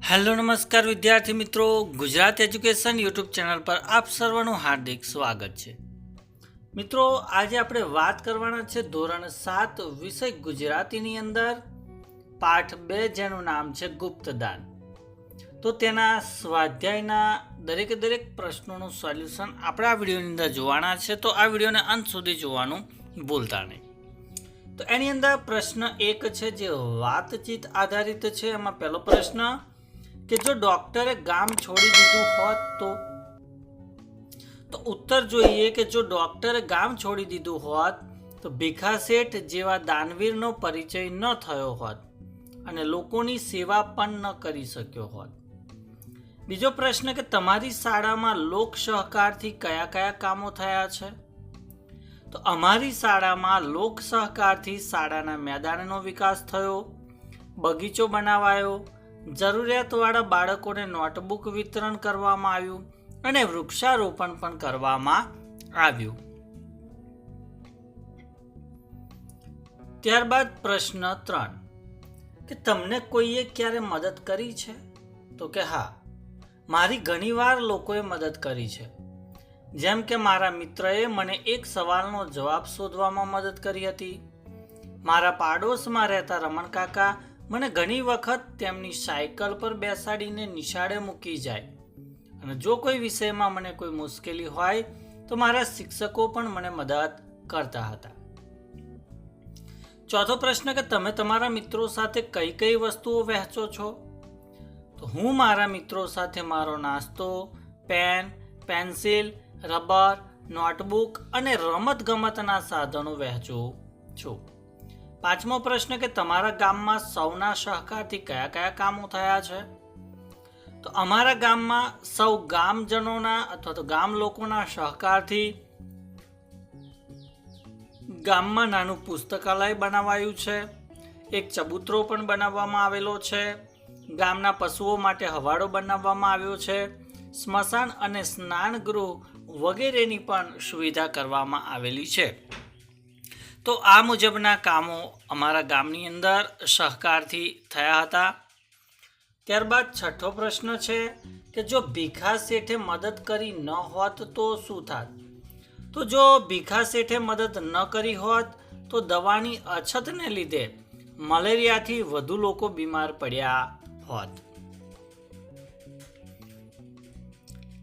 Hello નમસ્કાર વિદ્યાર્થી મિત્રો, ગુજરાત એજ્યુકેશન યુટ્યુબ ચેનલ પર આપ સર્વનું હાર્દિક સ્વાગત છે। મિત્રો, આજે આપણે વાત કરવાના છે ધોરણ 7 વિષય ગુજરાતીની અંદર પાઠ 2 જેનું નામ છે ગુપ્તદાન। તો તેના સ્વાધ્યાયના દરેક પ્રશ્નોનું સોલ્યુશન આપણે આ વિડીયોની અંદર જોવાના છે, તો આ વિડીયોને અંત સુધી જોવાનું ભૂલતા નહીં। તો એની અંદર પ્રશ્ન 1 છે જે વાતચીત આધારિત છે। એમાં પહેલો પ્રશ્ન કે જો ડોક્ટરે ગામ છોડી દીધું હોત તો ઉત્તર જોઈએ કે જો ડોક્ટરે ગામ છોડી દીધું હોત તો ભીખા શેઠ જેવા દાનવીરનો પરિચય ન થયો હોત અને લોકોની સેવા પણ ન કરી શક્યો હોત। બીજો પ્રશ્ન કે તમારી શાળામાં લોક સહકારથી કયા કયા કામો થયા છે? તો અમારી શાળામાં લોક સહકારથી શાળાના મેદાનનો વિકાસ થયો, બગીચો બનાવાયો, જરૂરિયાતવાળા બાળકોને નોટબુક વિતરણ કરવામાં આવ્યું અને વૃક્ષારોપણ પણ કરવામાં આવ્યું। ત્યારબાદ પ્રશ્ન 3 કે તમને કોઈએ ક્યારે મદદ કરી છે? તો કે હા, મારી ઘણીવાર લોકોએ મદદ કરી છે। જેમ કે મારા મિત્રએ મને એક સવાલનો જવાબ શોધવામાં મદદ કરી હતી। મારા પાડોશમાં રહેતા રમણ કાકા મને ઘણી વખત તેમની સાયકલ પર બેસાડીને નિશાળે મૂકી જાય અને જો કોઈ વિષયમાં મને કોઈ મુશ્કેલી હોય તો મારા શિક્ષકો પણ મને મદદ કરતા હતા। ચોથો પ્રશ્ન કે તમે તમારા મિત્રો સાથે કઈ કઈ વસ્તુઓ વહેંચો છો? તો હું મારા મિત્રો સાથે મારો નાસ્તો, પેન, પેન્સિલ, રબર, નોટબુક અને રમતગમતના સાધનો વહેંચું છું। પાંચમો પ્રશ્ન કે તમારા ગામમાં સૌના સહકારથી કયા કયા કામો થયા છે? તો અમારા ગામમાં સૌ ગામજનોના અથવા તો ગામ લોકોના સહકારથી ગામમાં નાનું પુસ્તકાલય બનાવાયું છે, એક ચબૂતરો પણ બનાવવામાં આવેલો છે, ગામના પશુઓ માટે હવાડો બનાવવામાં આવ્યો છે, સ્મશાન અને સ્નાન ગૃહ વગેરેની પણ સુવિધા કરવામાં આવેલી છે। તો આ મુજબના કામો અમારા ગામની અંદર સહકારથી થયા હતા। ત્યારબાદ છઠ્ઠો પ્રશ્ન છે કે જો ભીખા શેઠે મદદ કરી ન હોત તો શું થાત? તો જો ભીખા શેઠે મદદ ન કરી હોત તો દવાની અછતને લીધે મલેરિયાથી વધુ લોકો બીમાર પડ્યા હોત।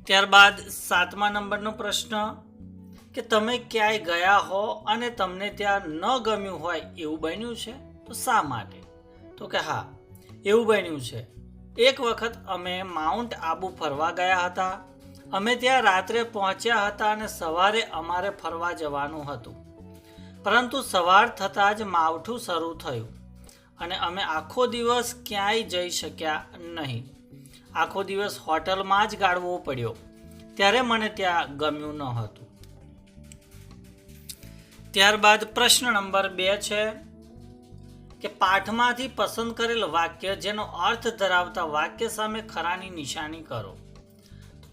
ત્યારબાદ 7મા નંબરનો પ્રશ્ન કે તમે ક્યાંય ગયા હો અને તમને ત્યાં ન ગમ્યું હોય એવું બન્યું છે? તો શા માટે? તો કે હા, એવું બન્યું છે। એક વખત અમે માઉન્ટ આબુ ફરવા ગયા હતા। અમે ત્યાં રાત્રે પહોંચ્યા હતા અને સવારે અમારે ફરવા જવાનું હતું, પરંતુ સવાર થતાં જ માવઠું શરૂ થયું અને અમે આખો દિવસ ક્યાંય જઈ શક્યા નહીં। આખો દિવસ હોટલમાં જ ગાળવો પડ્યો, ત્યારે મને ત્યાં ગમ્યું ન હતું। ત્યારબાદ પ્રશ્ન નંબર 2 છે કે પાઠમાંથી પસંદ કરેલ વાક્ય જેનો અર્થ ધરાવતા વાક્ય સામે ખરાની નિશાની કરો।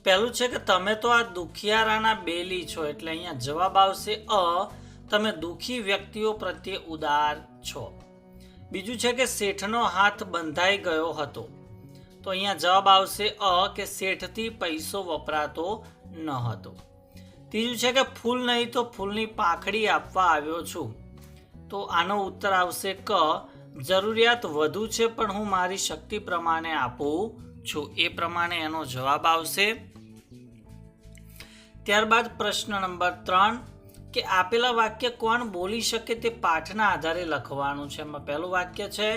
પહેલું છે કે તમે તો આ દુખિયારાના બેલી છો, એટલે અહીંયા જવાબ આવશે અ, તમે દુખી વ્યક્તિઓ પ્રત્યે ઉદાર છો। બીજું છે કે શેઠનો હાથ બંધાઈ ગયો હતો, તો અહીંયા જવાબ આવશે અ કે શેઠથી પૈસો વપરાતો ન હતો। ત્રીજું છે કે ફૂલ નહીં તો ફૂલની પાંખડી આપવા આવ્યો છું, તો આનો ઉત્તર આવશે ક, જરૂરિયાત વધુ છે પણ હું મારી શક્તિ પ્રમાણે આપું છું, એ પ્રમાણે એનો જવાબ આવશે। ત્યારબાદ પ્રશ્ન નંબર 3 કે આપેલા વાક્ય કોણ બોલી શકે તે પાઠના આધારે લખવાનું છે। એમાં પહેલું વાક્ય છે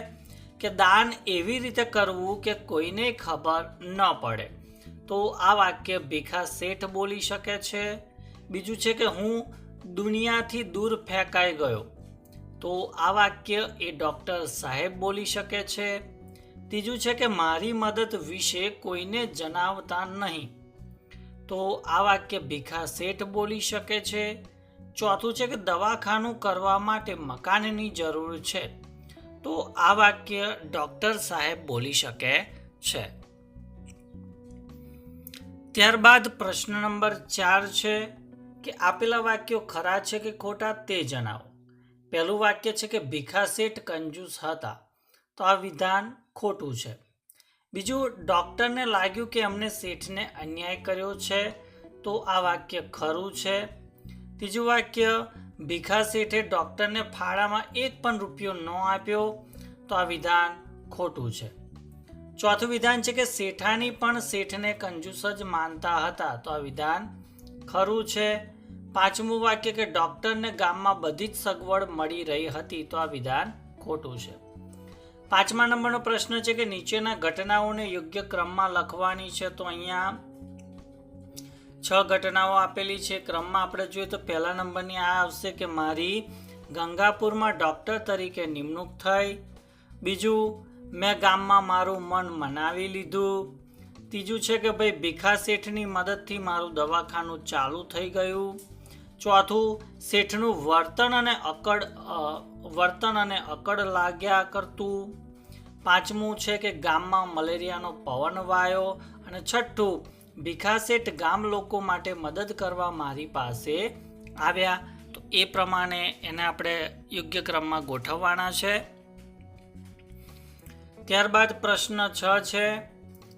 કે દાન એવી રીતે કરવું કે કોઈને ખબર ન પડે, તો આ વાક્ય ભીખા શેઠ બોલી શકે છે। બીજું છે કે હું દુનિયાથી દૂર ફેંકાઈ ગયો, તો આ વાક્ય એ ડૉક્ટર સાહેબ બોલી શકે છે। ત્રીજું છે કે મારી મદદ વિશે કોઈને જણાવતા નહીં, તો આ વાક્ય ભીખા શેઠ બોલી શકે છે। ચોથું છે કે દવાખાનું કરવા માટે મકાનની જરૂર છે, તો આ વાક્ય ડૉક્ટર સાહેબ બોલી શકે છે। ત્યારબાદ પ્રશ્ન નંબર 4 છે કે આપેલા વાક્યો ખરા છે કે ખોટા તે જણાવો। પહેલું વાક્ય છે કે ભીખા શેઠ કંજૂસ હતા, તો આ વિધાન ખોટું છે। બીજું, ડૉક્ટરને લાગ્યું કે અમને શેઠને અન્યાય કર્યો છે, તો આ વાક્ય ખરું છે. ત્રીજું વાક્ય, ભીખા શેઠે ડૉક્ટરને ફાળામાં 1 પણ રૂપિયો ન આપ્યો, તો આ વિધાન ખોટું છે. ચોથું વિધાન છે કે શેઠાણી પણ શેઠને કંજૂસ જ માનતા હતા, તો આ વિધાન ખરું છે. પાંચમું વાક્ય કે ડૉક્ટરને ગામમાં બધી જ સગવડ મળી રહી હતી, તો આ વિધાન ખોટું છે. 5મા નંબરનો પ્રશ્ન છે કે નીચેના ઘટનાઓને યોગ્ય ક્રમમાં લખવાની છે, તો અહીંયા 6 ઘટનાઓ આપેલી છે. ક્રમમાં આપણે જોઈએ તો પહેલા નંબરની આ આવશે કે મારી ગંગાપુરમાં ડૉક્ટર તરીકે નિમણૂક થઈ. બીજું, મેં ગામમાં મારું મન મનાવી લીધું. ત્રીજું છે કે ભાઈ ભીખા શેઠની મદદથી મારું દવાખાનું ચાલુ થઈ ગયું. ચોથું, શેઠનું વર્તન અને અકડ લાગ્યા કરતું. પાંચમું છે કે ગામમાં મલેરિયાનો પવન વાયો. અને છઠ્ઠું, ભીખા શેઠ ગામ લોકો માટે મદદ કરવા મારી પાસે આવ્યા. તો એ પ્રમાણે એને આપણે યોગ્ય ક્રમમાં ગોઠવવાના છે. ત્યારબાદ પ્રશ્ન 6 છે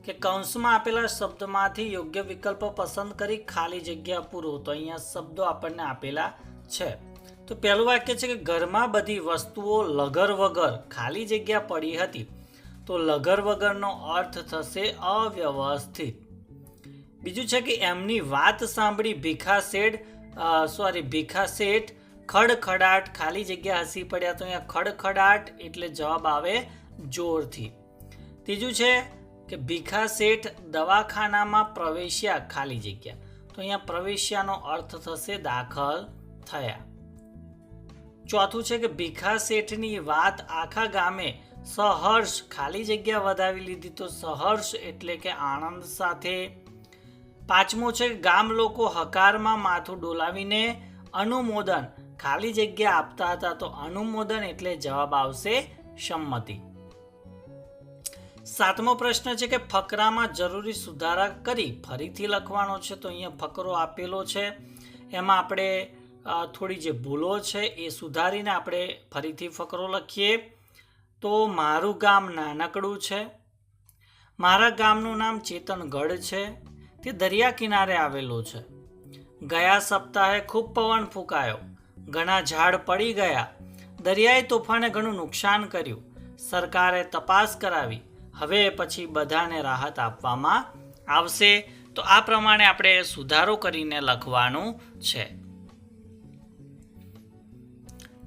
કે કૌંસમાં આપેલા શબ્દમાંથી યોગ્ય વિકલ્પ પસંદ કરી ખાલી જગ્યા પૂરો. તો અહીંયા શબ્દો આપણને આપેલા છે. તો પહેલું વાક્ય છે કે ઘરમાં બધી વસ્તુઓ લગર વગર ખાલી જગ્યા પડી હતી. તો લગર વગરનો અર્થ થશે અવ્યવસ્થિત. બીજું છે કે એમની વાત સાંભળી ભીખા શેઠ ખડખડાટ ખાલી જગ્યા હસી પડ્યા. તો અહીંયા ખડખડાટ એટલે જવાબ આવે જોરથી. ત્રીજું છે કે ભીખા શેઠ દવાખાનામાં પ્રવેશ્યા ખાલી જગ્યા. તો અહીંયા પ્રવેશ્યાનો અર્થ થશે દાખલ થયા. ચોથું છે કે ભીખા શેઠની વાત આખા ગામે સહર્ષ ખાલી જગ્યા વધાવી લીધી. તો સહર્ષ એટલે કે આનંદ સાથે. પાંચમું છે ગામ લોકો હકારમાં માથું ડોલાવીને અનુમોદન ખાલી જગ્યા આપતા હતા. તો અનુમોદન એટલે જવાબ આવશે સંમતિ. સાતમો પ્રશ્ન છે કે ફકરામાં જરૂરી સુધારા કરી ફરીથી લખવાનો છે. તો અહીંયા ફકરો આપેલો છે, એમાં આપણે થોડી જે ભૂલો છે એ સુધારીને આપણે ફરીથી ફકરો લખીએ. તો મારું ગામ નાનકડું છે. મારા ગામનું નામ ચેતનગઢ છે. તે દરિયા કિનારે આવેલું છે. ગયા સપ્તાહે ખૂબ પવન ફૂંકાયો. ઘણા ઝાડ પડી ગયા. દરિયાઈ તોફાને ઘણું નુકસાન કર્યું. સરકારે તપાસ કરાવી. હવે પછી બધાને રાહત આપવામાં આવશે. તો આ પ્રમાણે આપણે સુધારો કરીને લખવાનું છે.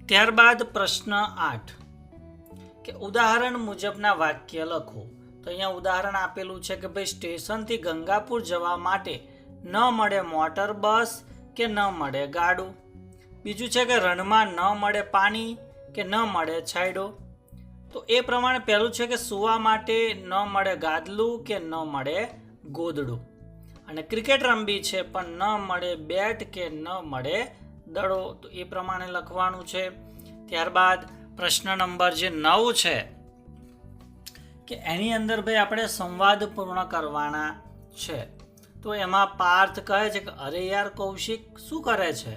ત્યારબાદ પ્રશ્ન 8 કે ઉદાહરણ મુજબના વાક્ય લખો. તો અહીંયા ઉદાહરણ આપેલું છે કે ભાઈ સ્ટેશનથી ગંગાપુર જવા માટે ન મળે મોટર બસ કે ન મળે ગાડું. બીજું છે કે રણમાં ન મળે પાણી કે ન મળે છાંયડો. તો એ પ્રમાણે પહેલું છે કે સૂવા માટે ન મળે ગાદલું કે ન મળે ગોદડું. અને ક્રિકેટ રમવી છે પણ ન મળે બેટ કે ન મળે દડો. તો એ પ્રમાણે લખવાનું છે. ત્યારબાદ પ્રશ્ન નંબર જે 9 છે કે એની અંદર ભાઈ આપણે સંવાદ પૂર્ણ કરવાના છે. તો એમાં પાર્થ કહે છે કે અરે યાર કૌશિક શું કરે છે?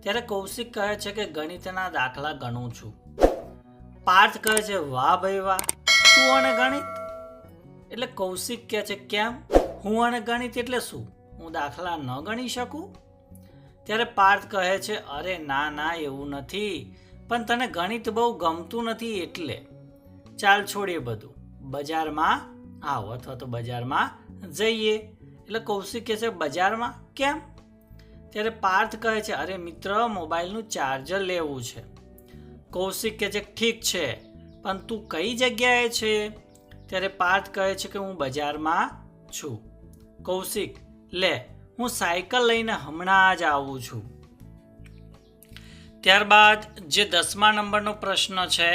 ત્યારે કૌશિક કહે છે કે ગણિતના દાખલા ગણું છું. પાર્થ કહે છે વાહ ભાઈ વાહ, તું અને ગણિત? એટલે કૌશિક કહે છે કેમ, હું અને ગણિત એટલે શું, હું દાખલા ન ગણી શકું? ત્યારે પાર્થ કહે છે અરે ના ના એવું નથી, પણ તને ગણિત બહુ ગમતું નથી એટલે. ચાલ છોડીએ બધું, બજારમાં આવો અથવા તો બજારમાં જઈએ. એટલે કૌશિક કહે છે બજારમાં કેમ? ત્યારે પાર્થ કહે છે અરે મિત્ર મોબાઈલનું ચાર્જર લેવું છે. કૌશિક કહે છે ઠીક છે, પણ તું કઈ જગ્યાએ છે? ત્યારે પાર્થ કહે છે કે હું બજારમાં છું. કૌશિક લે હું સાયકલ લઈને હમણાં જ આવું છું. ત્યારબાદ જે 10મા નંબરનો પ્રશ્ન છે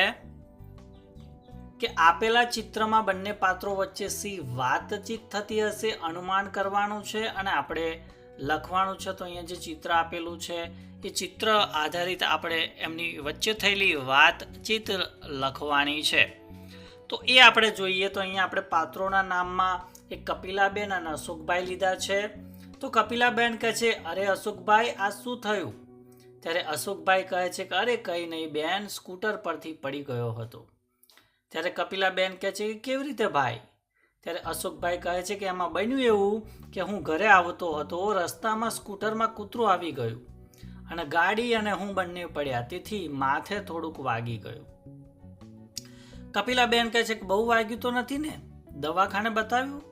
કે આપેલા ચિત્રમાં બંને પાત્રો વચ્ચે સી વાતચીત થતી હશે અનુમાન કરવાનું છે અને આપણે લખવાનું છે. તો અહીંયા જે ચિત્ર આપેલું છે એ ચિત્ર આધારિત આપણે એમની વચ્ચે થયેલી વાતચીત લખવાની છે. તો એ આપણે જોઈએ. તો અહીંયા આપણે પાત્રોના નામમાં એક કપિલાબેન અને અશોકભાઈ લીધા છે. તો કપિલાબેન કહે છે અરે અશોકભાઈ આ શું થયું? ત્યારે અશોકભાઈ કહે છે કે અરે કંઈ નહીં બેન, સ્કૂટર પરથી પડી ગયો હતો. ત્યારે કપિલાબેન કહે છે કે કેવી રીતે ભાઈ? ત્યારે અશોકભાઈ કહે છે કે એમાં બન્યું એવું કે હું ઘરે આવતો હતો, રસ્તામાં સ્કૂટરમાં કૂતરું આવી ગયું અને ગાડી અને હું બંને પડ્યા, તેથી માથે થોડુંક વાગી ગયું. કપિલાબેન કહે છે કે બહુ વાગ્યું તો નથી ને, દવાખાને બતાવ્યું?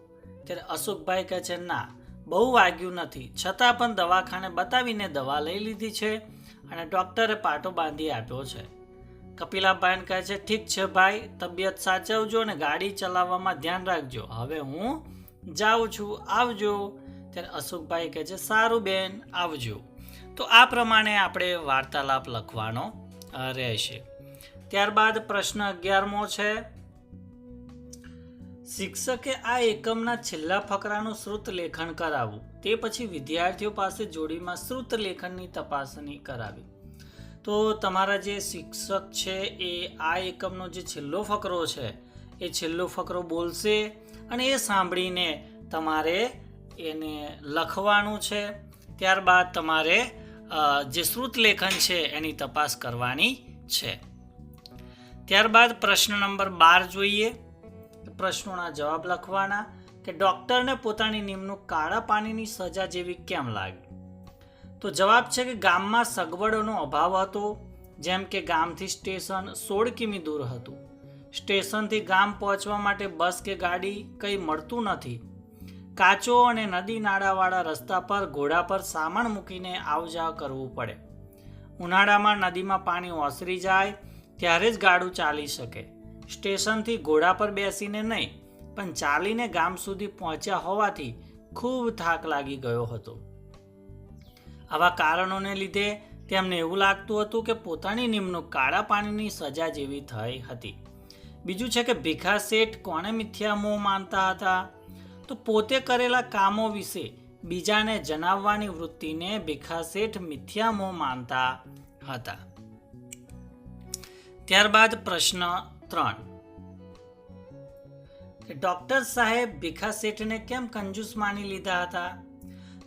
ત્યારે અશોકભાઈ કહે છે ના, બહુ વાગ્યું નથી, છતાં પણ દવાખાને બતાવીને દવા લઈ લીધી છે અને ડૉક્ટરે પાટો બાંધી આપ્યો છે. કપિલાબેન કહે છે ઠીક છે ભાઈ, તબિયત સાચવજો અને ગાડી ચલાવવામાં ધ્યાન રાખજો, હવે હું જાઉં છું, આવજો. ત્યારે અશોકભાઈ કહે છે સારું બેન, આવજો. તો આ પ્રમાણે આપણે વાર્તાલાપ લખવાનો રહેશે. ત્યારબાદ પ્રશ્ન 11મો છે, શિક્ષકે આ એકમના છેલ્લા ફકરાનું શ્રુત લેખન કરાવવું, તે પછી વિદ્યાર્થીઓ પાસે જોડીમાં શ્રુત લેખનની તપાસણી કરાવી. તો તમારા જે શિક્ષક છે એ આ એકમનો જે છેલ્લો ફકરો છે એ છેલ્લો ફકરો બોલશે અને એ સાંભળીને તમારે એને લખવાનું છે. ત્યારબાદ તમારે જે શ્રુત લેખન છે એની તપાસ કરવાની છે. ત્યારબાદ પ્રશ્ન નંબર 12 જોઈએ. પ્રશ્નોના જવાબ લખવાના કે ડૉક્ટરને પોતાની નિમણૂક કાળા પાણીની સજા જેવી કેમ લાગી? તો જવાબ છે કે ગામમાં સગવડોનો અભાવ હતો, જેમ કે ગામથી સ્ટેશન 16 કિમી દૂર હતું. સ્ટેશનથી ગામ પહોંચવા માટે બસ કે ગાડી કંઈ મળતું નથી. કાચો અને નદી નાળાવાળા રસ્તા પર ઘોડા પર સામાન મૂકીને આવજા કરવું પડે. ઉનાળામાં નદીમાં પાણી ઓસરી જાય ત્યારે જ ગાડું ચાલી શકે. સ્ટેશનથી ઘોડા પર બેસીને નહીં પણ ચાલીને ગામ સુધી પહોંચ્યા હોવાથી ખૂબ થાક લાગી ગયો હતો. આવા કારણોને લીધે તેમને એવું લાગતું હતું કે પોતાની નિમણૂક કાળા પાણીની સજા જેવી થઈ હતી. બીજું છે કે ભીખા શેઠ કોને મિથ્યા મોહ માનતા હતા? તો પોતે કરેલા કામો વિશે બીજાને જણાવવાની વૃત્તિને ભીખા શેઠ મિથ્યા મોહ માનતા હતા. ત્યારબાદ પ્રશ્ન 3, ડૉક્ટર સાહેબ ભીખા શેઠને કેમ કંજૂસ માની લીધા હતા?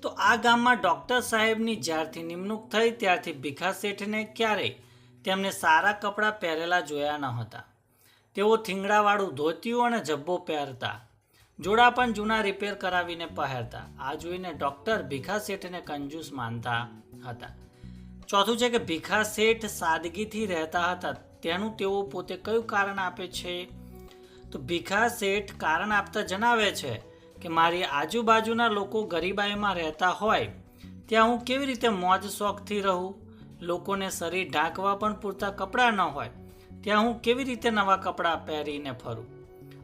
તો આ ગામમાં ડૉક્ટર સાહેબની જ્યારથી નિમણૂક થઈ ત્યારથી ભીખા શેઠને ક્યારેય તેમને સારા કપડાં પહેરેલા જોયા ન હતા. તેઓ થીંગડાવાળું ધોતિયું અને જબ્બો પહેરતા, જોડા પણ જૂના રિપેર કરાવીને પહેરતા. આ જોઈને ડૉક્ટર ભીખા શેઠને કંજૂસ માનતા હતા. ચોથું છે કે ભીખા શેઠ સાદગીથી રહેતા હતા, તેનું તેઓ પોતે કયું કારણ આપે છે? તો ભીખા શેઠ કારણ આપતા જણાવે છે કે મારી આજુબાજુના લોકો ગરીબાઈમાં રહેતા હોય ત્યાં હું કેવી રીતે મોજ શોખથી રહું? લોકોને શરીર ઢાંકવા પણ પૂરતા કપડાં ન હોય ત્યાં હું કેવી રીતે નવા કપડાં પહેરીને ફરું?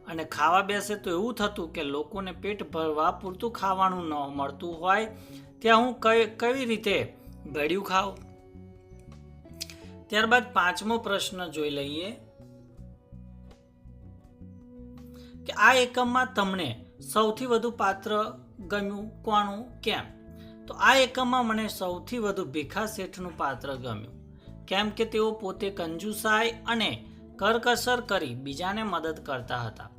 અને ખાવા બેસે તો એવું થતું કે લોકોને પેટ ભરવા પૂરતું ખાવાનું ન મળતું હોય ત્યાં હું કેવી રીતે ભેળ્યું ખાઉં? ત્યારબાદ 5મો પ્રશ્ન જોઈ લઈએ કે આ એકમમાં તમને સૌથી વધુ પાત્ર ગમ્યું કોનું, કેમ? તો આ એકમમાં મને સૌથી વધુ ભીખા શેઠનું પાત્ર ગમ્યું, કેમ કે તેઓ પોતે કંજુસાઈ અને કરકસર કરી બીજાને મદદ કરતા હતા.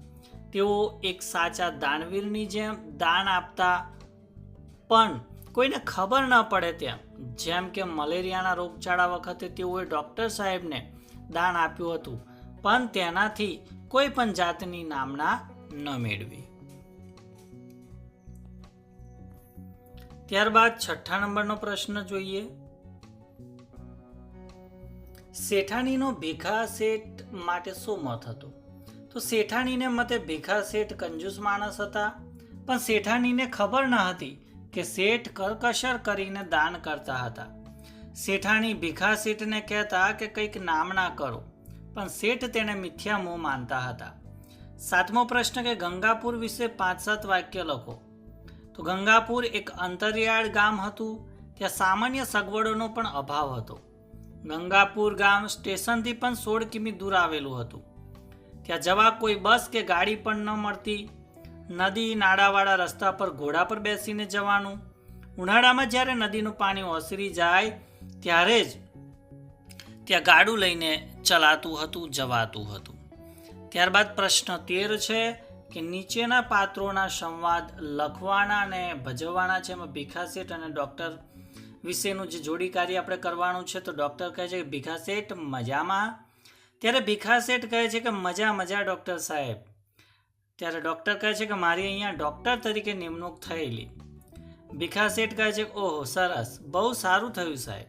તેઓ એક સાચા દાનવીરની જેમ દાન આપતા, પણ કોઈને ખબર ન પડે તેમ. જેમ કે મલેરિયાના રોગચાળા વખતે તેઓએ ડૉક્ટર સાહેબને દાન આપ્યું હતું, પણ તેનાથી કોઈ પણ જાતની નામના ન મેળવી. ત્યારબાદ 6 નંબરનો પ્રશ્ન જોઈએ. શેઠાણીનો ભીખા શેઠ માટે શું મત હતો? તો શેઠાણીને મતે ભીખા શેઠ કંજૂસ માણસ હતા, પણ શેઠાણીને ખબર ન હતી કે શેઠ કરકસર કરીને દાન કરતા હતા. શેઠાણી ભીખા શેઠને કહેતા કે કંઈક નામના કરો, પણ શેઠ તેને મિથ્યા મોહ માનતા હતા. 7મો પ્રશ્ન કે ગંગાપુર વિશે 5-7 વાક્ય લખો. તો ગંગાપુર એક અંતરિયાળ ગામ હતું, ત્યાં સામાન્ય સગવડોનો પણ અભાવ હતો. ગંગાપુર ગામ સ્ટેશનથી પણ 16 કિમી દૂર આવેલું હતું. ત્યાં જવા કોઈ બસ કે ગાડી પણ ન મળતી. નદી નાળાવાળા રસ્તા પર ઘોડા પર બેસીને જવાનું. ઉનાળામાં જ્યારે નદીનું પાણી ઓસરી જાય ત્યારે જ ત્યાં ગાડું લઈને ચલાતું હતું, જવાતું હતું. ત્યારબાદ પ્રશ્ન 13 છે કે નીચેના પાત્રોના સંવાદ લખવાના અને ભજવવાના છે. એમાં ભીખા શેઠ અને ડૉક્ટર વિશેનું જે જોડી કાર્ય આપણે કરવાનું છે. તો ડૉક્ટર કહે છે કે ભીખા શેઠ મજામાં? ત્યારે ભીખા શેઠ કહે છે કે મજા મજા ડૉક્ટર સાહેબ. ત્યારે ડૉક્ટર કહે છે કે મારી અહીંયા ડૉક્ટર તરીકે નિમણૂક થયેલી. ભીખા શેઠ કહે છે કે ઓહો સરસ, બહુ સારું થયું સાહેબ.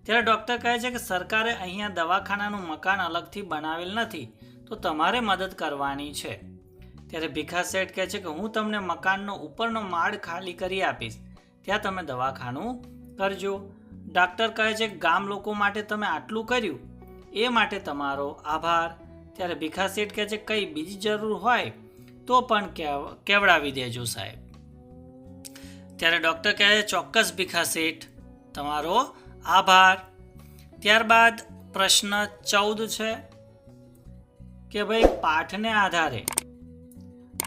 ત્યારે ડૉક્ટર કહે છે કે સરકારે અહીંયા દવાખાનાનું મકાન અલગથી બનાવેલ નથી, તો તમારે મદદ કરવાની છે. ત્યારે ભીખા શેઠ કહે છે કે હું તમને મકાનનો ઉપરનો માળ ખાલી કરી આપીશ, ત્યાં તમે દવાખાનું કરજો. ડૉક્ટર કહે છે કે ગામ લોકો માટે તમે આટલું કર્યું એ માટે તમારો આભાર. ત્યારે ભીખા શેઠ કહે છે કંઈ બીજી જરૂર હોય તો પણ કેવડાવી દેજો સાહેબ. ત્યારે ડૉક્ટર કહે છે ચોક્કસ ભીખા શેઠ, તમારો આભાર. ત્યારબાદ પ્રશ્ન 14 છે કે ભાઈ પાઠને આધારે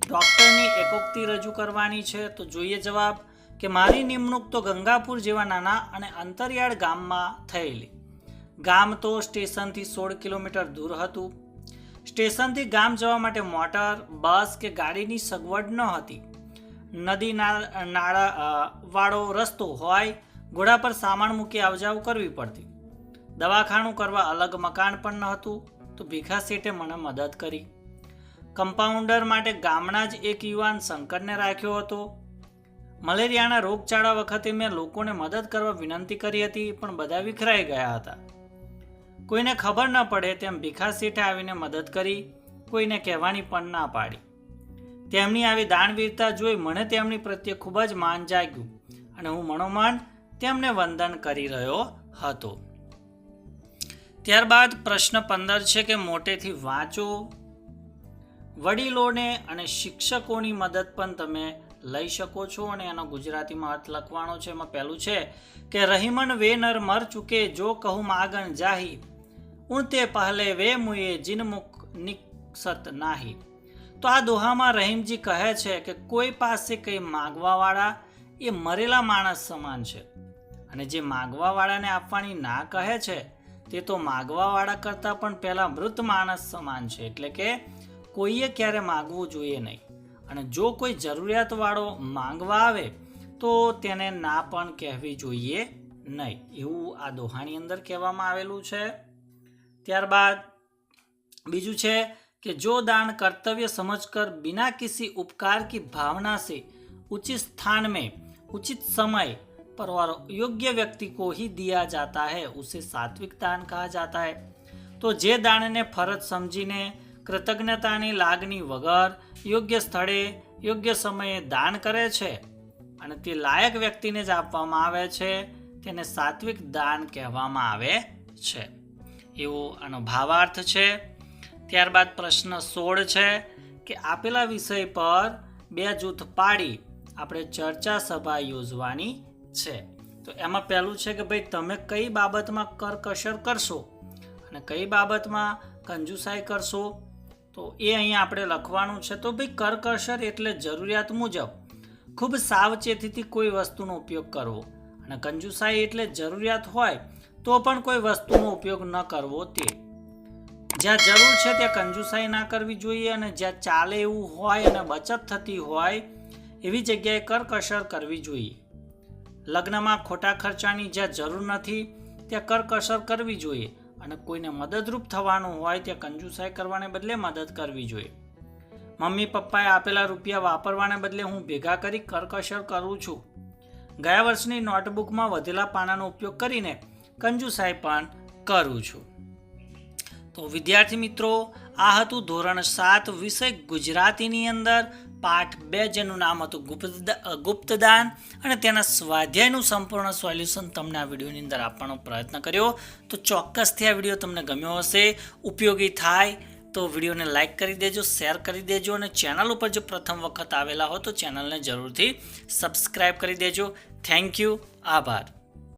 ડૉક્ટરની એકોક્તિ રજૂ કરવાની છે. તો જોઈએ જવાબ કે મારી નિમણૂક તો ગંગાપુર જેવા નાના અને અંતરિયાળ ગામમાં થયેલી. ગામ તો સ્ટેશનથી 16 કિલોમીટર દૂર હતું. સ્ટેશનથી ગામ જવા માટે મોટર, બસ કે ગાડીની સગવડ ન હતી. નદી નાળા વાળો રસ્તો હોય, ઘોડા પર સામાન મૂકી આવજાવ કરવી પડતી. દવાખાનું કરવા અલગ મકાન પણ ન હતું. તો ભીખા શેઠે મને મદદ કરી. કમ્પાઉન્ડર માટે ગામના જ એક યુવાન શંકરને રાખ્યો હતો. મલેરિયાના રોગચાળા વખતે મેં લોકોને મદદ કરવા વિનંતી કરી હતી, પણ બધા વિખરાઈ ગયા હતા. કોઈને ખબર ન પડે તેમ ભીખા શેઠે આવીને મદદ કરી, કોઈને કહેવાની પણ ના પાડી. તેમની આવી દાનવીરતા જોઈ મને તેમની પ્રત્યે ખૂબ જ માન જાગ્યું અને હું મનોમન તેમને વંદન કરી રહ્યો હતો. ત્યારબાદ પ્રશ્ન 15 છે કે મોટેથી વાંચો. વડીલોને અને શિક્ષકોની મદદ પણ તમે લઈ શકો છો અને એનો ગુજરાતીમાં અર્થ લખવાનો છે. એમાં પહેલું છે કે રહીમન વે નર મર ચૂકે જો કહું માગન જાહી, ઉણતે પહેલે વે મુએ જિનમુખ નિકસત નાહી. તો આ દોહામાં રહીમજી કહે છે કે કોઈ પાસે કંઈ માગવાવાળા એ મરેલા માણસ સમાન છે, અને જે માગવાવાળાને આપવાની ના કહે છે તે તો માગવાવાળા કરતાં પણ પહેલાં મૃત માણસ સમાન છે. એટલે કે કોઈએ ક્યારે માગવું જોઈએ નહીં, અને જો કોઈ જરૂરિયાતવાળો માંગવા આવે તો તેને ના પણ કહેવી જોઈએ નહીં, એવું આ દોહાની અંદર કહેવામાં આવેલું છે. ત્યારબાદ બીજું છે कि जो दान कर्तव्य समझकर बिना किसी उपकार की भावना से उचित स्थान में उचित समय पर और योग्य व्यक्ति को ही दिया जाता है उसे सात्विक दान कहा जाता है. तो जे દાનને ફરજ સમજીને કૃતજ્ઞતાની લાગણી વગર યોગ્ય સ્થળે યોગ્ય સમયે દાન કરે છે અને તે લાયક વ્યક્તિને જ આપવામાં આવે છે તેને સાત્વિક દાન કહેવામાં આવે છે, એવો આનો ભાવાર્થ છે. ત્યારબાદ પ્રશ્ન 16 છે કે આપેલા વિષય પર 2 જૂથ પાડી આપણે ચર્ચા સભા યોજવાની છે. તો એમાં પહેલું છે કે ભાઈ તમે કઈ બાબતમાં કરકસર કરશો અને કઈ બાબતમાં કંજુસાઈ કરશો, તો એ અહીંયા આપણે લખવાનું છે. તો ભાઈ કરકસર એટલે જરૂરિયાત મુજબ ખૂબ સાવચેતીથી કોઈ વસ્તુનો ઉપયોગ કરવો, અને કંજુસાઈ એટલે જરૂરિયાત હોય તો પણ કોઈ વસ્તુનો ઉપયોગ ન કરવો. તે જ્યાં જરૂર છે ત્યાં કંજુસાઈ ના કરવી જોઈએ, અને જ્યાં ચાલે એવું હોય અને બચત થતી હોય એવી જગ્યાએ કરકસર કરવી જોઈએ. લગ્નમાં ખોટા ખર્ચાની જ્યાં જરૂર નથી ત્યાં કરકસર કરવી જોઈએ, અને કોઈને મદદરૂપ થવાનું હોય ત્યાં કંજુસાઈ કરવાને બદલે મદદ કરવી જોઈએ. મમ્મી પપ્પાએ આપેલા રૂપિયા વાપરવાને બદલે હું ભેગા કરી કરકસર કરું છું. ગયા વર્ષની નોટબુકમાં વધેલા પાનાનો ઉપયોગ કરીને કંજુસાઈ પણ કરું છું. તો વિદ્યાર્થી મિત્રો, આ હતું ધોરણ 7 વિષય ગુજરાતીની અંદર પાઠ 2 જેનું નામ હતું ગુપ્તદાન, અને તેના સ્વાધ્યાયનું સંપૂર્ણ સોલ્યુશન તમને આ વિડીયોની અંદર આપવાનો પ્રયત્ન કર્યો. તો ચોક્કસથી આ વિડીયો તમને ગમ્યો હશે, ઉપયોગી થાય તો વિડીયોને લાઇક કરી દેજો, શેર કરી દેજો, અને ચેનલ ઉપર જો પ્રથમ વખત આવેલા હો તો ચેનલને જરૂરથી સબસ્ક્રાઈબ કરી દેજો. થેન્ક યુ, આભાર.